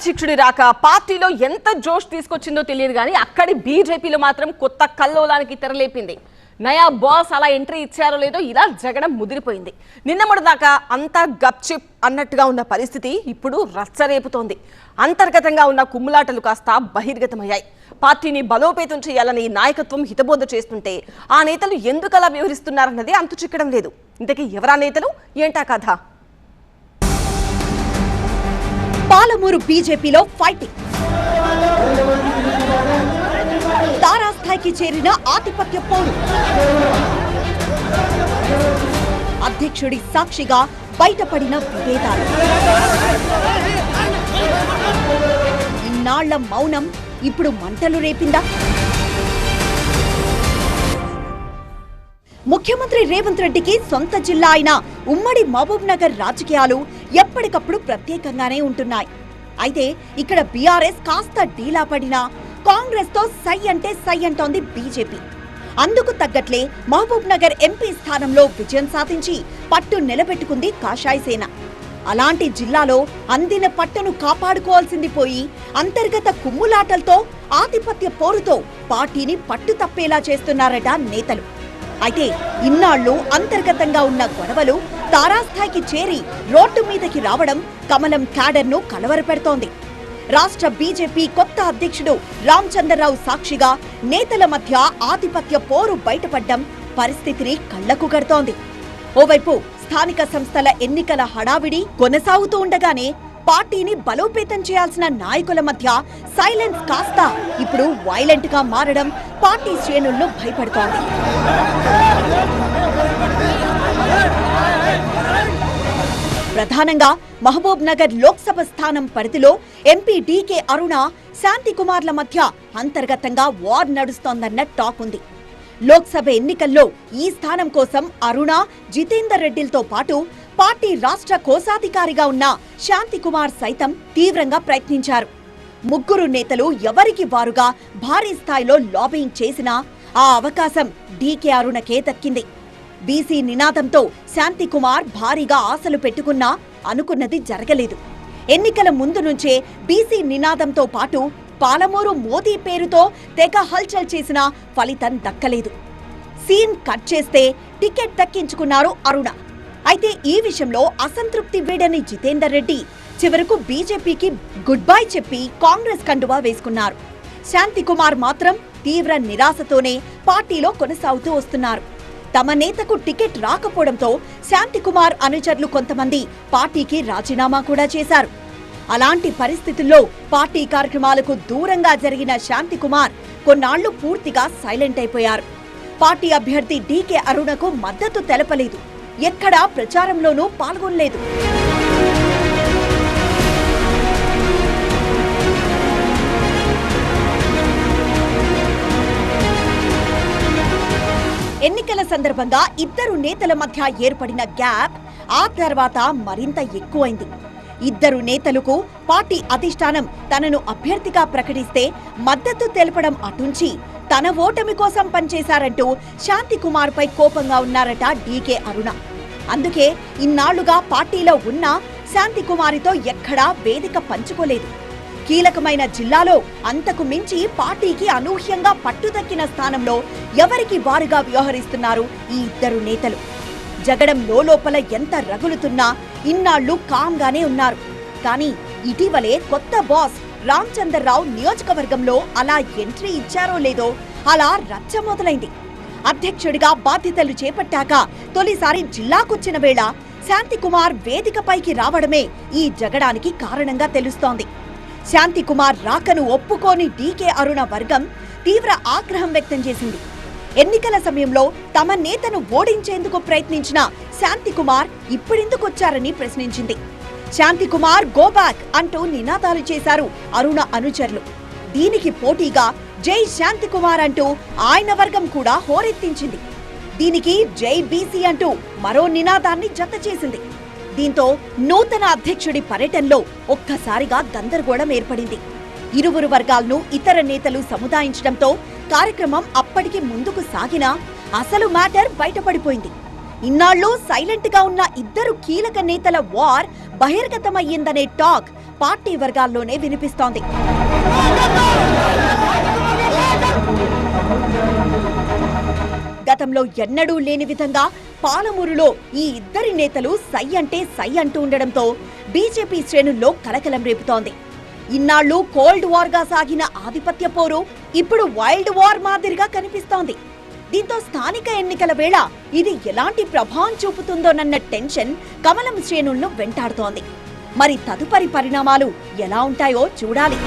అధ్యక్షుడి రాక పార్టీలో ఎంత జోష్ తీసుకొచ్చిందో తెలియదు కానీ అక్కడి బీజేపీలో మాత్రం కొత్త కల్లోలానికి తెరలేపింది. నయా బాస్ అలా ఎంట్రీ ఇచ్చారో లేదో ఇలా జగడం ముదిరిపోయింది. నిన్న మొదటిదాకా అంతా గప్చిప్ అన్నట్టుగా ఉన్న పరిస్థితి ఇప్పుడు రచ్చరేపుతోంది. అంతర్గతంగా ఉన్న కుమ్ములాటలు కాస్త బహిర్గతమయ్యాయి. పార్టీని బలోపేతం చేయాలని నాయకత్వం హితబోధ చేస్తుంటే ఆ నేతలు ఎందుకలా వ్యవహరిస్తున్నారన్నది అంతు చిక్కడం లేదు. ఇంతకీ ఎవరా నేతలు, ఏంటా కథ? పాలమూరు బీజేపీలో ఫైటింగ్, తారాస్థాయికి చేరిన ఆధిపత్య పోరు, అధ్యక్షుడి సాక్షిగా బయటపడిన విభేదాలు, ఇన్నాళ్ల మౌనం ఇప్పుడు మంటలు రేపిందా? ముఖ్యమంత్రి రేవంత్ రెడ్డికి సొంత జిల్లా అయిన ఉమ్మడి మహబూబ్ నగర్ రాజకీయాలు ఎప్పటికప్పుడు ప్రత్యేకంగానే ఉంటున్నాయి. అయితే ఇక్కడ బీఆర్ఎస్ కాస్త డీలా పడినా కాంగ్రెస్ తో సై అంటే సై అంటోంది బీజేపీ. అందుకు తగ్గట్లే మహబూబ్ నగర్ ఎంపీ స్థానంలో విజయం సాధించి పట్టు నిలబెట్టుకుంది కాషాయ సేన. అలాంటి జిల్లాలో అందిన పట్టును కాపాడుకోవాల్సింది పోయి అంతర్గత కుమ్ములాటలతో ఆధిపత్య పోరుతో పార్టీని పట్టు తప్పేలా చేస్తున్నారట నేతలు. అయితే ఇన్నాళ్లు అంతర్గతంగా ఉన్న గొడవలు తారాస్థాయికి చేరి రోడ్డు మీదకి రావడం కమలం క్యాడర్ను కలవరపెడుతోంది. రాష్ట్ర బీజేపీ కొత్త అధ్యక్షుడు రామచంద్రరావు సాక్షిగా నేతల మధ్య ఆధిపత్య పోరు బయటపడ్డం పరిస్థితిని కళ్లకు కడుతోంది. ఓవైపు స్థానిక సంస్థల ఎన్నికల హడావిడి కొనసాగుతూ ఉండగానే పార్టీని బలోపేతం చేయాల్సిన నాయకుల మధ్య సైలెన్స్ కాస్త ఇప్పుడు వైలెంట్ గా మారడం పార్టీ శ్రేణులను భయపడుతోంది. ప్రధానంగా మహబూబ్ నగర్ లోక్సభ స్థానం పరిధిలో ఎంపీ డీకే అరుణ, శాంతికుమార్ల మధ్య అంతర్గతంగా వార్ నడుస్తోందన్న టాక్ ఉంది. లోక్సభ ఎన్నికల్లో ఈ స్థానం కోసం అరుణ, జితేందర్ రెడ్డిలతో పాటు పార్టీ రాష్ట్ర కోశాధికారిగా ఉన్న శాంతికుమార్ సైతం తీవ్రంగా ప్రయత్నించారు. ముగ్గురు నేతలు ఎవరికి వారుగా భారీ స్థాయిలో లాబింగ్ చేసినా ఆ అవకాశం డీకే అరుణకే దక్కింది. బీసీ నినాదంతో శాంతికుమార్ భారీగా ఆశలు పెట్టుకున్నా అనుకున్నది జరగలేదు. ఎన్నికల ముందు నుంచే బీసీ నినాదంతో పాటు పాలమూరు మోదీ పేరుతో తెగ హల్చల్ చేసినా ఫలితం దక్కలేదు. సీన్ కట్ చేస్తే టికెట్ దక్కించుకున్నారు అరుణ. అయితే ఈ విషయంలో అసంతృప్తి వీడని జితేందర్ రెడ్డి చివరకు బీజేపీకి గుడ్ బై చెప్పి కాంగ్రెస్ కండువా వేసుకున్నారు. శాంతికుమార్ మాత్రం తీవ్ర నిరాశతోనే పార్టీలో కొనసాగుతూ వస్తున్నారు. తమ నేతకు టికెట్ రాకపోవడంతో శాంతికుమార్ అనుచరులు కొంతమంది పార్టీకి రాజీనామా కూడా చేశారు. అలాంటి పరిస్థితుల్లో పార్టీ కార్యక్రమాలకు దూరంగా జరిగిన శాంతికుమార్ కొన్నాళ్లు పూర్తిగా సైలెంట్ అయిపోయారు. పార్టీ అభ్యర్థి డీకే అరుణకు మద్దతు తెలపలేదు, ఎక్కడా ప్రచారంలోనూ పాల్గొనలేదు. ఎన్నికల సందర్భంగా ఇద్దరు నేతల మధ్య ఏర్పడిన గ్యాప్ ఆ తర్వాత మరింత ఎక్కువైంది. ఇద్దరు నేతలకు పార్టీ అధిష్టానం తనను అభ్యర్థిగా ప్రకటిస్తే మద్దతు తెలపడం అటుంచి తన ఓటమి కోసం పనిచేశారంటూ శాంతికుమార్ పై కోపంగా ఉన్నారట డీకే అరుణ. అందుకే ఇన్నాళ్లుగా పార్టీలో ఉన్న శాంతికుమారితో ఎక్కడా వేదిక పంచుకోలేదు. కీలకమైన జిల్లాలో అంతకు మించి పార్టీకి అనూహ్యంగా పట్టుదక్కిన స్థానంలో ఎవరికి వారుగా వ్యవహరిస్తున్నారు ఈ ఇద్దరు నేతలు. జగడం లోపల ఎంత రగులుతున్నా ఇన్నాళ్లు కామ్గానే ఉన్నారు. కానీ ఇటీవలే కొత్త బాస్ రామచంద్రరావు నియోజకవర్గంలో అలా ఎంట్రీ ఇచ్చారో లేదో అలా రచ్చ మొదలైంది. అధ్యక్షుడిగా బాధ్యతలు చేపట్టాక తొలిసారి జిల్లాకొచ్చిన వేళ శాంతికుమార్ వేదికపైకి రావడమే ఈ జగడానికి కారణంగా తెలుస్తోంది. శాంతికుమార్ రాకను ఒప్పుకోని డీకే అరుణ వర్గం తీవ్ర ఆగ్రహం వ్యక్తం చేసింది. ఎన్నికల సమయంలో తమ నేతను ఓడించేందుకు ప్రయత్నించిన శాంతికుమార్ ఇప్పుడెందుకొచ్చారని ప్రశ్నించింది. శాంతికుమార్ గో బ్యాక్ అంటూ నినాదాలు చేశారు అరుణ అనుచరులు. దీనికి పోటీగా జై శాంతికుమార్ అంటూ ఆయన వర్గం కూడా హోరెత్తించింది. దీనికి జై బీసీ అంటూ మరో నినాదాన్ని జత చేసింది. దీంతో నూతన అధ్యక్షుడి పర్యటనలో ఒక్కసారిగా గందరగోళం ఏర్పడింది. ఇరువురు వర్గాలను ఇతర నేతలు సముదాయించడంతో కార్యక్రమం అప్పటికి ముందుకు సాగినా అసలు మ్యాటర్ బయటపడిపోయింది. ఇన్నాళ్ళు సైలెంట్ గా ఉన్న ఇద్దరు కీలక నేతల వార్ బహిర్గతమయ్యిందనే టాక్ పార్టీ వర్గాల్లోనే వినిపిస్తోంది. గతంలో ఎన్నడూ లేని విధంగా పాలమూరులో ఈ ఇద్దరి నేతలు సై అంటే సై అంటూ ఉండడంతో బీజేపీ శ్రేణుల్లో కలకలం రేపుతోంది. ఇన్నాళ్లు కోల్డ్ వార్ గా సాగిన ఆధిపత్య పోరు ఇప్పుడు వైల్డ్ వార్ మాదిరిగా కనిపిస్తోంది. దీంతో స్థానిక ఎన్నికల వేళ ఇది ఎలాంటి ప్రభావం చూపుతుందోనన్న టెన్షన్ కమలం శ్రేణులను వెంటాడుతోంది. మరి తదుపరి పరిణామాలు ఎలా ఉంటాయో చూడాలి.